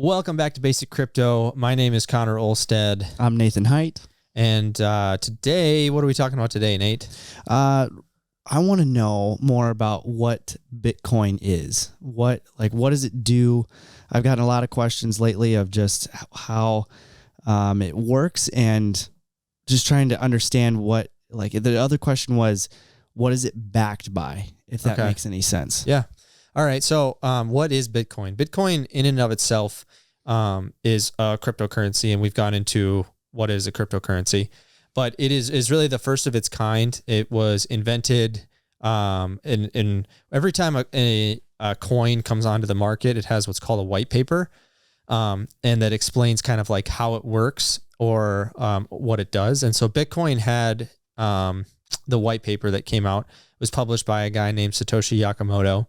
Welcome back to Basic Crypto. My name is Connor Olstead. I'm Nathan Height. And today, what are we talking about today, Nate? I want to know more about what Bitcoin is. What does it do? I've gotten a lot of questions lately of just how it works and just trying to understand what, the other question was, what is it backed by, if that makes any sense? Yeah. All right. So what is Bitcoin? Bitcoin in and of itself is a cryptocurrency, and we've gone into what is a cryptocurrency, but it is really the first of its kind. It was invented in every time a coin comes onto the market, it has what's called a white paper, and that explains kind of like how it works or what it does. And so Bitcoin had the white paper that came out. It was published by a guy named Satoshi Nakamoto.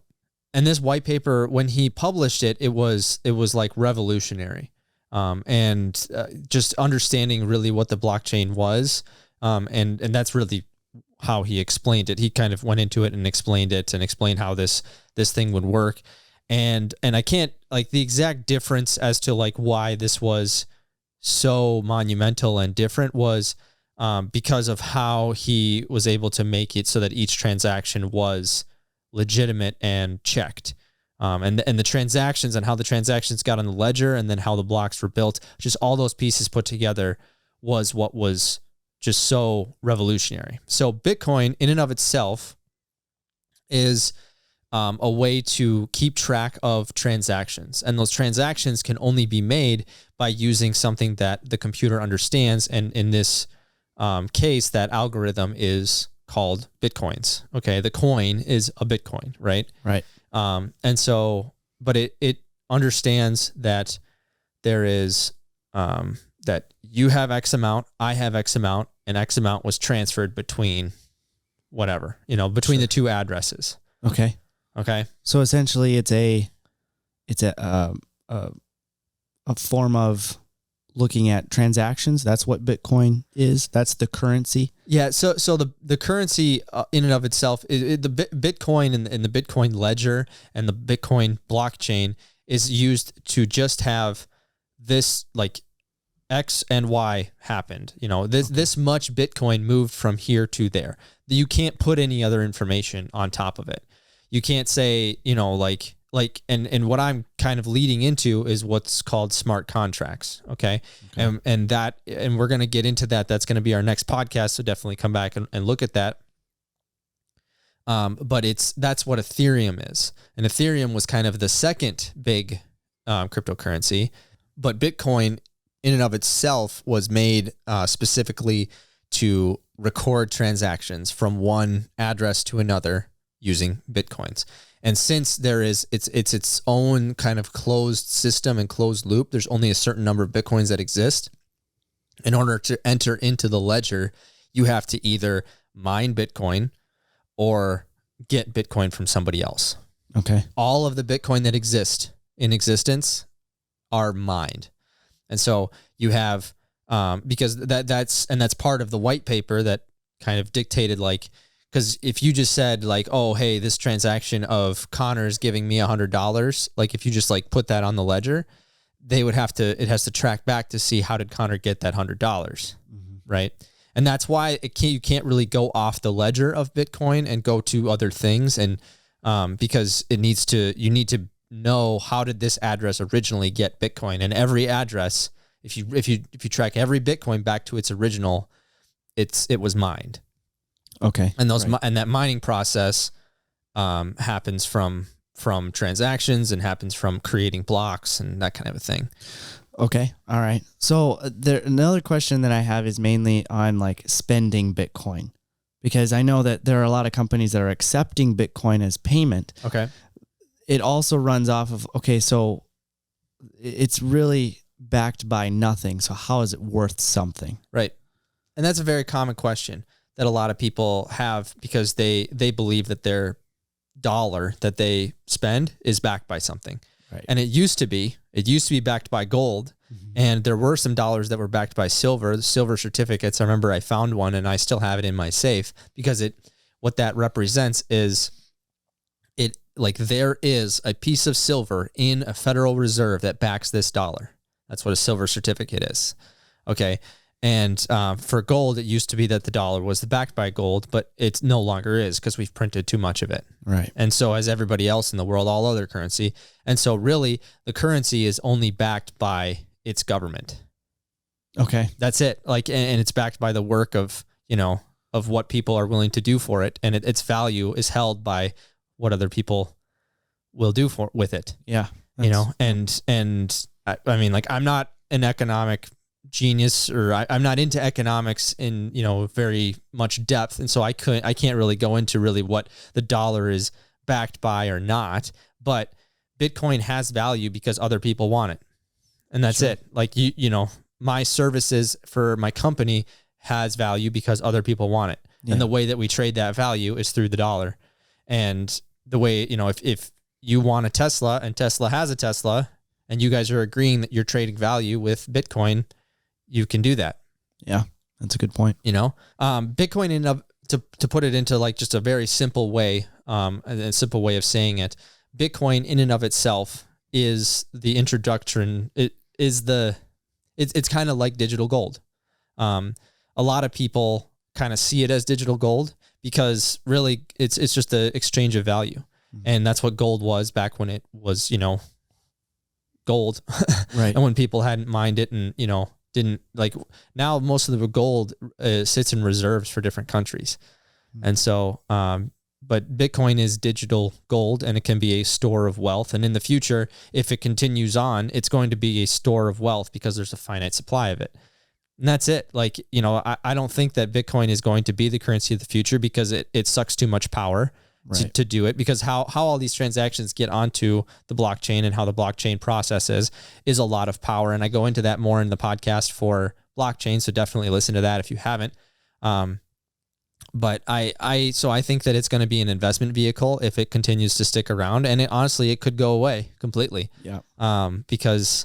And this white paper, when he published it, it was like revolutionary, and just understanding really what the blockchain was, and that's really how he explained it. He kind of went into it and explained it and explained how this thing would work, and I can't the exact difference as to why this was so monumental and different was because of how he was able to make it so that each transaction was legitimate and checked, and the transactions and how the transactions got on the ledger and then how the blocks were built, just all those pieces put together was what was just so revolutionary. So Bitcoin in and of itself is a way to keep track of transactions, and those transactions can only be made by using something that the computer understands, and in this case, that algorithm is called Bitcoins. Okay. The coin is a Bitcoin, right? Right. And so, but it understands that there is, that you have X amount, I have X amount, and X amount was transferred between whatever, between the two addresses. Okay. Okay. So essentially it's a form of looking at transactions. That's what Bitcoin is. That's the currency. Yeah. So the currency in and of itself, the Bitcoin and the Bitcoin ledger and the Bitcoin blockchain is used to just have this X and Y happened. This much Bitcoin moved from here to there. You can't put any other information on top of it. You can't say, and what I'm kind of leading into is what's called smart contracts. Okay. And we're going to get into that. That's going to be our next podcast. So definitely come back and look at that. But that's what Ethereum is. And Ethereum was kind of the second big cryptocurrency, but Bitcoin in and of itself was made specifically to record transactions from one address to another using Bitcoins. And since it's its own kind of closed system and closed loop, there's only a certain number of Bitcoins that exist. In order to enter into the ledger, you have to either mine Bitcoin or get Bitcoin from somebody else. Okay. All of the Bitcoin that exist in existence are mined. And so you have, because that's part of the white paper that kind of dictated because if you just said oh, hey, this transaction of Connor is giving me $100, if you just put that on the ledger, it has to track back to see how did Connor get that $100, right? And that's why you can't really go off the ledger of Bitcoin and go to other things, and because you need to know how did this address originally get Bitcoin, and every address, if you track every Bitcoin back to its original, it was mined. Okay. And and that mining process happens from transactions and happens from creating blocks and that kind of a thing. Okay. All right. So another question that I have is mainly on spending Bitcoin, because I know that there are a lot of companies that are accepting Bitcoin as payment. Okay. It also runs off of, so it's really backed by nothing. So how is it worth something? Right. And that's a very common question that a lot of people have, because they believe that their dollar that they spend is backed by something. Right. And it used to be backed by gold. Mm-hmm. And there were some dollars that were backed by silver, the silver certificates. I remember I found one and I still have it in my safe, because what that represents is like there is a piece of silver in a Federal Reserve that backs this dollar. That's what a silver certificate is. Okay. And for gold, it used to be that the dollar was backed by gold, but it no longer is because we've printed too much of it. Right. And so as everybody else in the world, all other currency. And so really the currency is only backed by its government. Okay. That's it. Like, and it's backed by the work of, of what people are willing to do for it. And its value is held by what other people will do with it. Yeah. And I mean, like, I'm not an economic genius, or I'm not into economics in, very much depth. And so I can't really go into really what the dollar is backed by or not, but Bitcoin has value because other people want it. And that's it. Like, my services for my company has value because other people want it. Yeah. And the way that we trade that value is through the dollar. And the way, if you want a Tesla and Tesla has a Tesla and you guys are agreeing that you're trading value with Bitcoin, you can do that. Yeah, that's a good point. Bitcoin to put it into like just a very simple way, a simple way of saying it, Bitcoin in and of itself is the introduction. It's kind of like digital gold. A lot of people kind of see it as digital gold because really it's just the exchange of value. Mm-hmm. And that's what gold was back when it was, gold. Right. And when people hadn't mined it and, didn't like, now most of the gold sits in reserves for different countries. Mm-hmm. And so, but Bitcoin is digital gold and it can be a store of wealth. And in the future, if it continues on, it's going to be a store of wealth because there's a finite supply of it. And that's it. Like, I don't think that Bitcoin is going to be the currency of the future because it sucks too much power to do it, because how all these transactions get onto the blockchain and how the blockchain processes is a lot of power. And I go into that more in the podcast for blockchain. So definitely listen to that if you haven't. But I think that it's going to be an investment vehicle if it continues to stick around, and honestly, it could go away completely. Yeah. Because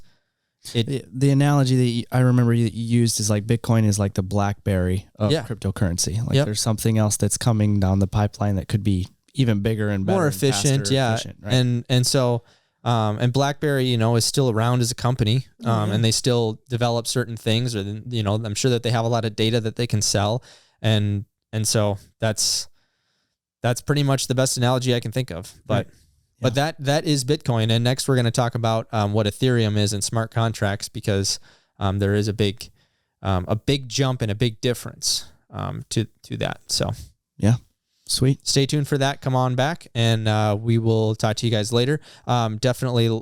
the analogy that I remember you used is like Bitcoin is like the BlackBerry of cryptocurrency. Like there's something else that's coming down the pipeline that could be even bigger and better, more efficient. Efficient, right? And so, and BlackBerry, is still around as a company, and they still develop certain things, or I'm sure that they have a lot of data that they can sell, and so that's pretty much the best analogy I can think of. But but that is Bitcoin. And next we're going to talk about what Ethereum is and smart contracts, because there is a big jump and a big difference to that. So yeah. Sweet. Stay tuned for that. Come on back, and we will talk to you guys later. Definitely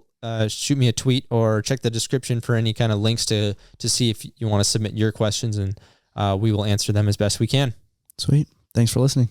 shoot me a tweet or check the description for any kind of links to see if you want to submit your questions, and we will answer them as best we can. Sweet. Thanks for listening.